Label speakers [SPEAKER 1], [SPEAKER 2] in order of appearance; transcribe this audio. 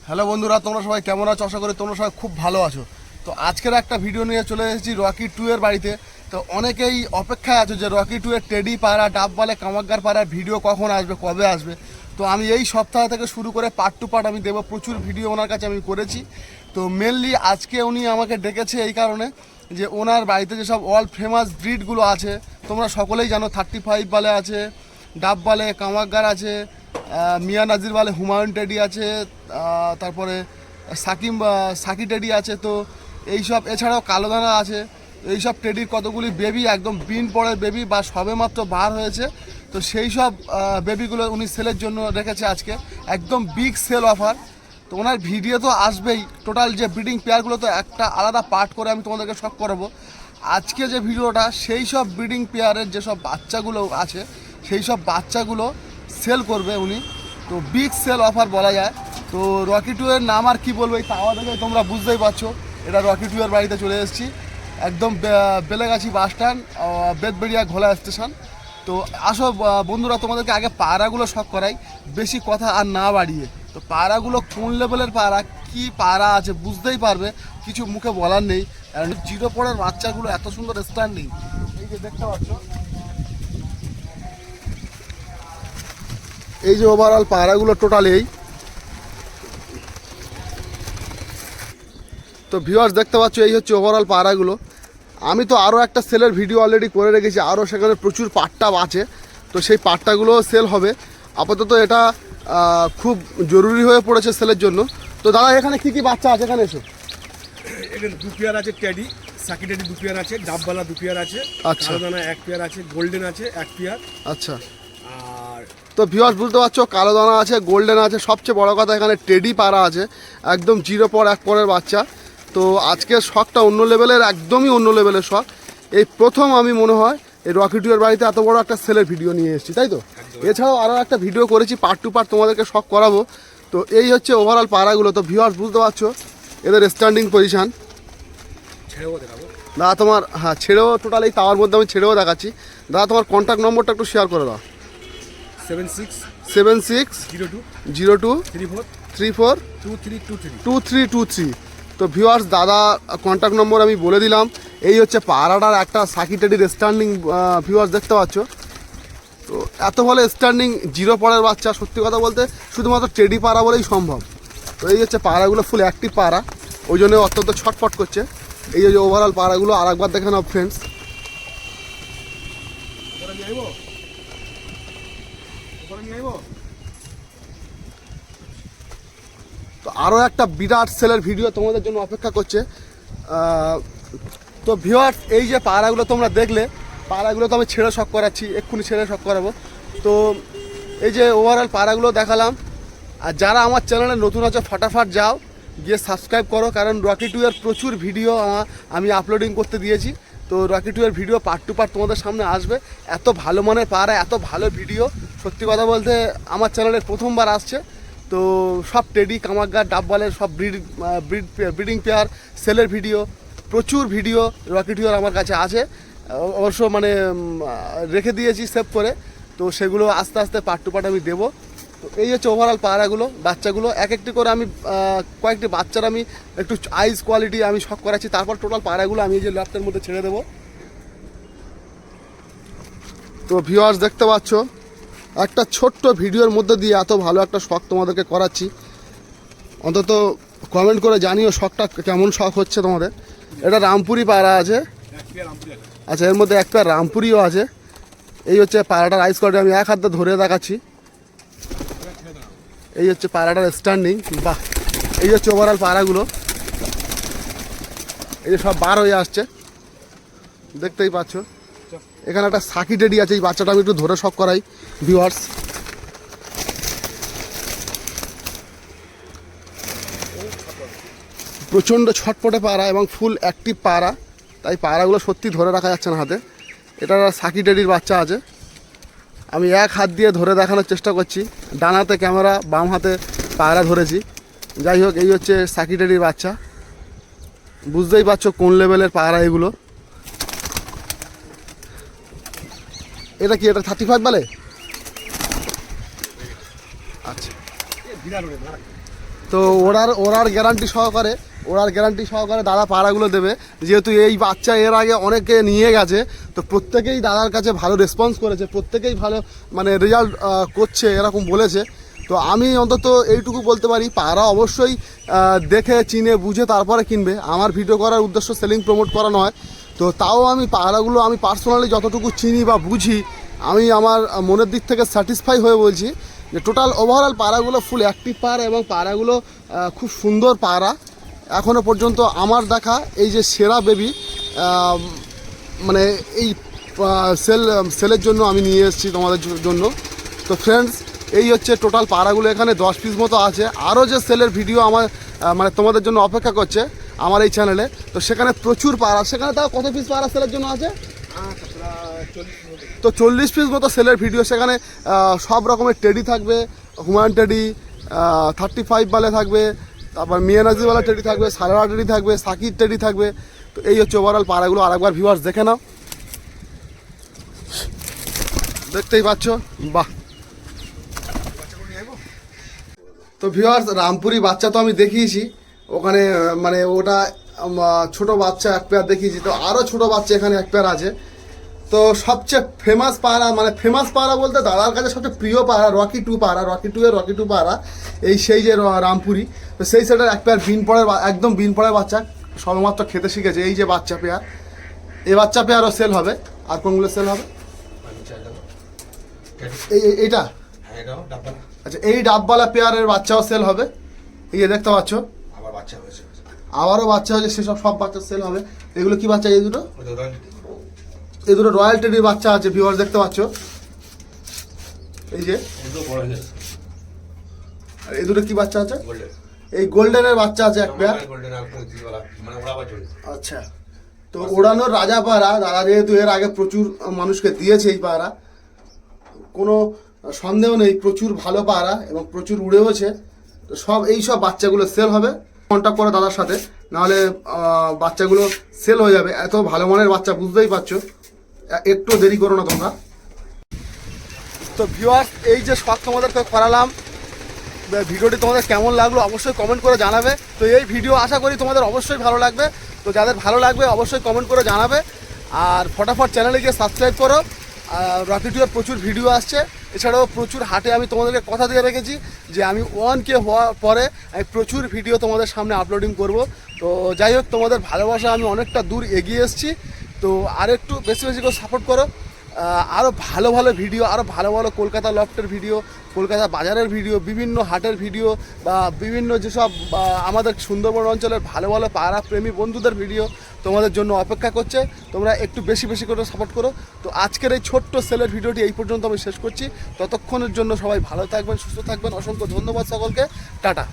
[SPEAKER 1] Hello বন্ধুরা, তোমরা সবাই কেমন আছো? আশা করি তোমরা সবাই খুব ভালো আছো। তো আজকের একটা ভিডিও নিয়ে চলে এসেছি রকি 2 এর বাড়িতে। তো অনেকেই অপেক্ষায় আছো যে রকি 2 এর টেডি পায়রা, ডাব বলে কামাগ্গার পায়রার ভিডিও কখন আসবে, কবে আসবে। তো আমি এই সপ্তাহ থেকে শুরু করে পার্ট টু পার্ট আমি দেবো, প্রচুর ভিডিও ওনার কাছে আমি করেছি। তো মেনলি আজকে উনি আমাকে ডেকেছে এই কারণে যে ওনার বাড়িতে যেসব ওয়ার্ল্ড ফেমাস ব্রিডগুলো আছে তোমরা সকলেই জানো। 35 বলে আছে, ডাব বলে কামাগ্গার আছে, মিয়া নাজির বলে হুমায়ুন টেডি আছে, তারপরে সাকি টেডি আছে। তো এইসব এছাড়াও কালোদানা আছে। এইসব টেডির কতগুলি বেবি একদম বিন পড়ে বেবি বা সবেমাত্র বার হয়েছে। তো সেই সব বেবিগুলো উনি সেলের জন্য রেখেছে আজকে, একদম বিগ সেল অফার। তো ওনার ভিডিও তো আসবেই, টোটাল যে ব্রিডিং পেয়ারগুলো তো একটা আলাদা পার্ট করে আমি তোমাদেরকে শখ করাবো। আজকে যে ভিডিওটা সেই সব ব্রিডিং পেয়ারের যেসব বাচ্চাগুলো আছে সেই সব বাচ্চাগুলো সেল করবে উনি। তো বিগ সেল অফার বলা যায়। তো রকি 2 এর নাম আর কি বলবো, এই তাওয়া দেখে তোমরা বুঝতেই পারছো এটা রকি 2 এর বাড়িতে চলে এসেছি, একদম বেলেগাছি বাস স্ট্যান্ড, বেতবেড়িয়া ঘোলা স্টেশন। তো আসো বন্ধুরা, তোমাদেরকে আগে পায়রাগুলো শখ করাই, বেশি কথা আর না বাড়িয়ে। তো পায়রাগুলো কোন লেভেলের পায়রা, কি পায়রা আছে বুঝতেই পারবে, কিছু মুখে বলার নেই। কারণ জিরো পরের বাচ্চাগুলো এত সুন্দর স্ট্যান্ডিং, এই যে দেখতে পাচ্ছ, এই যে ওভারঅল পায়রাগুলো টোটাল এই। তো ভিউয়ার্স দেখতে পাচ্ছ, এই হচ্ছে ওভারঅল পায়রাগুলো। আমি তো আরও একটা সেলের ভিডিও অলরেডি করে রেখেছি, আরও সেখানে প্রচুর পাট্টা আছে। তো সেই পাট্টাগুলো সেল হবে। আপাতত এটা খুব জরুরি হয়ে পড়েছে সেলের জন্য। তো দাদা, এখানে কি কি বাচ্চা আছে? এখানে এসো।
[SPEAKER 2] এখানে 2 পেয়ার আছে টেডি, সাকি টেডি 2 পেয়ার আছে, ডাববালা 2 পেয়ার আছে,
[SPEAKER 1] আচ্ছা,
[SPEAKER 2] কালোদানা 1 পেয়ার আছে, গোল্ডেন আছে 1 পেয়ার।
[SPEAKER 1] আচ্ছা,
[SPEAKER 2] আর
[SPEAKER 1] তো ভিউয়ার্স বুঝতে পারছো, কালোদানা আছে, গোল্ডেন আছে, সবচেয়ে বড় কথা এখানে টেডি পায়রা আছে, একদম জিরো পর এক পরের বাচ্চা। তো আজকের শখটা অন্য লেভেলের, একদমই অন্য লেভেলের শখ। এই প্রথম আমি মনে হয় এই রকি 2 এর বাড়িতে এত বড় একটা সেলের ভিডিও নিয়ে এসেছি, তাই তো? এছাড়াও আরও একটা ভিডিও করেছি, পার্ট টু পার্ট তোমাদেরকে শখ করাবো। তো এই হচ্ছে ওভারঅল পায়রাগুলো। তো ভিউয়ার্স বুঝতে পারছো এদের স্ট্যান্ডিং পজিশান।
[SPEAKER 2] ছেড়েও দেখাবো
[SPEAKER 1] দাদা তোমার, হ্যাঁ ছেড়েও, টোটাল এই তাওয়ার মধ্যে আমি ছেড়েও দেখাচ্ছি। দাদা তোমার কন্ট্যাক্ট নম্বরটা একটু শেয়ার করে দাও।
[SPEAKER 2] 760234232323।
[SPEAKER 1] তো ভিউয়ার্স দাদা কন্ট্যাক্ট নম্বর আমি বলে দিলাম। এই হচ্ছে পায়রাটার একটা সাকি টেডির স্ট্যান্ডিং, ভিউয়ার্স দেখতে পাচ্ছ। তো এত ভালো স্ট্যান্ডিং জিরো পরের বাচ্চা, সত্যি কথা বলতে শুধুমাত্র টেডি পায়রা বলেই সম্ভব। তো এই হচ্ছে পায়রাগুলো ফুল অ্যাক্টিভ পায়রা, ওই জন্য অত্যন্ত ছটফট করছে। এই যে ওভারঅল পায়রাগুলো আর একবার দেখে নাও ফ্রেন্ডস। তো আরও একটা বিরাট সেলের ভিডিও তোমাদের জন্য অপেক্ষা করছে। তো ভিউয়ার্স এই যে পায়রাগুলো তোমরা দেখলে, পায়রাগুলো তো আমি ছেড়ে শখ করাচ্ছি, এক্ষুনি ছেড়ে শখ করাবো। তো এই যে ওভারঅল পায়রাগুলো দেখালাম। আর যারা আমার চ্যানেলে নতুন আছে ফটাফট যাও গিয়ে সাবস্ক্রাইব করো, কারণ রকি 2 এর প্রচুর ভিডিও আমি আপলোডিং করতে দিয়েছি। তো রকি 2 এর ভিডিও পার্ট টু পার্ট তোমাদের সামনে আসবে। এত ভালো মানের পায়রা, এত ভালো ভিডিও, সত্যি কথা বলতে আমার চ্যানেলে প্রথমবার আসছে। তো সব টেডি, কামাগ্গার, ডাববালের সব ব্রিডিং পেয়ার সেলের ভিডিও, প্রচুর ভিডিও রকি 2 এর আমার কাছে আছে। অবশ্য মানে রেখে দিয়েছি সেভ করে। তো সেগুলো আস্তে আস্তে পার্ট টু পার্ট আমি দেবো। তো এই হচ্ছে ওভারঅল পায়রাগুলো, বাচ্চাগুলো এক একটি করে আমি কয়েকটি বাচ্চার আমি একটু আইস কোয়ালিটি আমি শখ করাচ্ছি, তারপর টোটাল পায়রাগুলো আমি এই যে লফটের মধ্যে ছেড়ে দেবো। তো ভিউয়ার্স দেখতে পাচ্ছ, একটা ছোট্ট ভিডিওর মধ্যে দিয়ে এত ভালো একটা শখ তোমাদেরকে করাচ্ছি। অন্তত কমেন্ট করে জানিও শখটা কেমন শখ হচ্ছে তোমাদের। এটা রামপুরি পায়রা আছে, আচ্ছা, এর মধ্যে একটা রামপুরিও আছে। এই হচ্ছে পায়রাটার আইস কোয়ালিটি, আমি এক হাতে ধরে দেখাচ্ছি। এই হচ্ছে পায়রাটার স্ট্যান্ডিং, বাহ। এই হচ্ছে ওভারঅল পায়রাগুলো, এই যে সব বার হয়ে আসছে, দেখতেই পাচ্ছ। এখানে একটা সাকি টেডি আছে, এই বাচ্চাটা আমি একটু ধরে শখ করাই ভিউয়ার্স। প্রচণ্ড ছটপটে পায়রা এবং ফুল অ্যাক্টিভ পায়রা, তাই পায়রাগুলো সত্যি ধরে রাখা যাচ্ছে না হাতে। এটা সাকি টেডির বাচ্চা আছে, আমি এক হাত দিয়ে ধরে দেখানোর চেষ্টা করছি, ডান হাতে ক্যামেরা, বাম হাতে পায়রা ধরেছি। যাই হোক, এই হচ্ছে সাকি টেডির বাচ্চা, বুঝতেই পারছো কোন লেভেলের পায়রা এগুলো। এটা কি, এটা 35 বলে? আচ্ছা, তো তো ওরার গ্যারান্টি সহকারে দাদা পাড়াগুলো দেবে, যেহেতু এই বাচ্চা এর আগে অনেকে নিয়ে গেছে, তো প্রত্যেকেই দাদার কাছে ভালো রেসপন্স করেছে, প্রত্যেকেই ভালো মানে রেজাল্ট করছে এরকম বলেছে। তো আমি অন্তত এইটুকু বলতে পারি, পাড়া অবশ্যই দেখে চিনে বুঝে তারপরে কিনবে। আমার ভিডিও করার উদ্দেশ্য সেলিং প্রমোট করা নয়। তো তাও আমি পাড়াগুলো আমি পার্সোনালি যতটুকু চিনি বা বুঝি, আমি আমার মনের দিক থেকে স্যাটিসফাই হয়ে বলছি যে টোটাল ওভারঅল পাড়াগুলো ফুল অ্যাক্টিভ পাড়া এবং পাড়াগুলো খুব সুন্দর পাড়া। এখনও পর্যন্ত আমার দেখা এই যে সেরা বেবি, মানে এই সেলের জন্য আমি নিয়ে এসেছি তোমাদের জন্য। তো ফ্রেন্ডস, এই হচ্ছে টোটাল পাড়াগুলো, এখানে 10 পিস মতো আছে। আরও যে সেলের ভিডিও আমার মানে তোমাদের জন্য অপেক্ষা করছে আমার এই চ্যানেলে, তো সেখানে প্রচুর পাড়া, সেখানে তাও কত পিস পাড়া সেলের জন্য আছে? তো 40 পিস মতো সেলের ভিডিও সেখানে সব রকমের টেডি থাকবে, হুমান টেডি 35 বালে থাকবে, তারপর মিয়ানাজিওয়ালা টেডি থাকবে, সালারা টেডি থাকবে, সাকির টেডি থাকবে। তো এই হচ্ছে ওভারঅল পাড়াগুলো। আরেকবার ভিউয়ার্স দেখে নাও, দেখতেই পাচ্ছ। বাহ! তো ভিউয়ার্স, রামপুরি বাচ্চা তো আমি দেখিয়েছি ওখানে, মানে ওটা ছোট বাচ্চা এক পেয়ার দেখিয়েছি। তো আরও ছোট বাচ্চা এখানে এক পেয়ার আছে। তো সবচেয়ে ফেমাস পাড়া, মানে ফেমাস পাড়া বলতে দাদার কাছে সবচেয়ে প্রিয় পাড়া রকি 2 পাড়া, রকি 2 পাড়া, এই সেই যে রামপুরি। তো সেই সেটার এক পেয়ার একদম বিনপড়ের বাচ্চা, সবেমাত্র খেতে শিখেছে। এই যে বাচ্চা পেয়ার, এই বাচ্চা পেয়ারও সেল হবে। আর কোনগুলো সেল হবে? এইটা, আচ্ছা, এই ডাবওয়ালা পেয়ারের বাচ্চাও সেল হবে। এই যে দেখতে পাচ্ছ, আবারও বাচ্চা হয়েছে, সেসব সব বাচ্চা সেল হবে। এগুলো কি বাচ্চা? এই দুটো রয়্যাল টেডির বাচ্চা আছে, ভিউয়ার্স দেখতে পাচ্ছ। এই যে আর এই দুটো কি বাচ্চা আছে? এই গোল্ডেনের বাচ্চা আছে এক পেয়ার। আচ্ছা, তো ওড়ানোর রাজা পাড়া দাদা যেহেতু এর আগে প্রচুর মানুষকে দিয়েছে এই পাড়া, কোনো সন্দেহ নেই প্রচুর ভালো পাড়া এবং প্রচুর উড়েওছে। তো এই সব বাচ্চাগুলো সেল হবে। কন্ট্যাক্ট করো দাদার সাথে, নাহলে বাচ্চাগুলো সেল হয়ে যাবে। এত ভালো মানের বাচ্চা, বুঝতেই পারছো, একটু দেরি করো না তোমরা। তো ভিউয়ার্স, এই যে সব তোমাদেরকে করালাম, ভিডিওটি তোমাদের কেমন লাগলো অবশ্যই কমেন্ট করে জানাবে। তো এই ভিডিও আশা করি তোমাদের অবশ্যই ভালো লাগবে। তো যাদের ভালো লাগবে অবশ্যই কমেন্ট করে জানাবে। আর ফটাফট চ্যানেলে গিয়ে সাবস্ক্রাইব করো। রকি 2 এর প্রচুর ভিডিও আসছে, এছাড়াও প্রচুর হাটে আমি তোমাদেরকে কথা দিয়ে রেখেছি যে আমি 1K হওয়ার পরে আমি প্রচুর ভিডিও তোমাদের সামনে আপলোডিং করব। তো যাই হোক, তোমাদের ভালোবাসা আমি অনেকটা দূর এগিয়ে এসেছি। তো আর একটু বেশি বেশি করে সাপোর্ট করো। আরও ভালো ভালো ভিডিও, আরও ভালো ভালো কলকাতা লফটের ভিডিও, কলকাতা বাজারের ভিডিও, বিভিন্ন হাটের ভিডিও, বা বিভিন্ন যেসব আমাদের সুন্দরবন অঞ্চলের ভালো ভালো পাড়া প্রেমী বন্ধুদের ভিডিও তোমাদের জন্য অপেক্ষা করছে। তোমরা একটু বেশি বেশি করে সাপোর্ট করো। তো আজকের এই ছোট্ট সেলের ভিডিওটি এই পর্যন্ত আমি শেষ করছি। ততক্ষণের জন্য সবাই ভালো থাকবেন, সুস্থ থাকবেন। অসংখ্য ধন্যবাদ সকলকে। টাটা।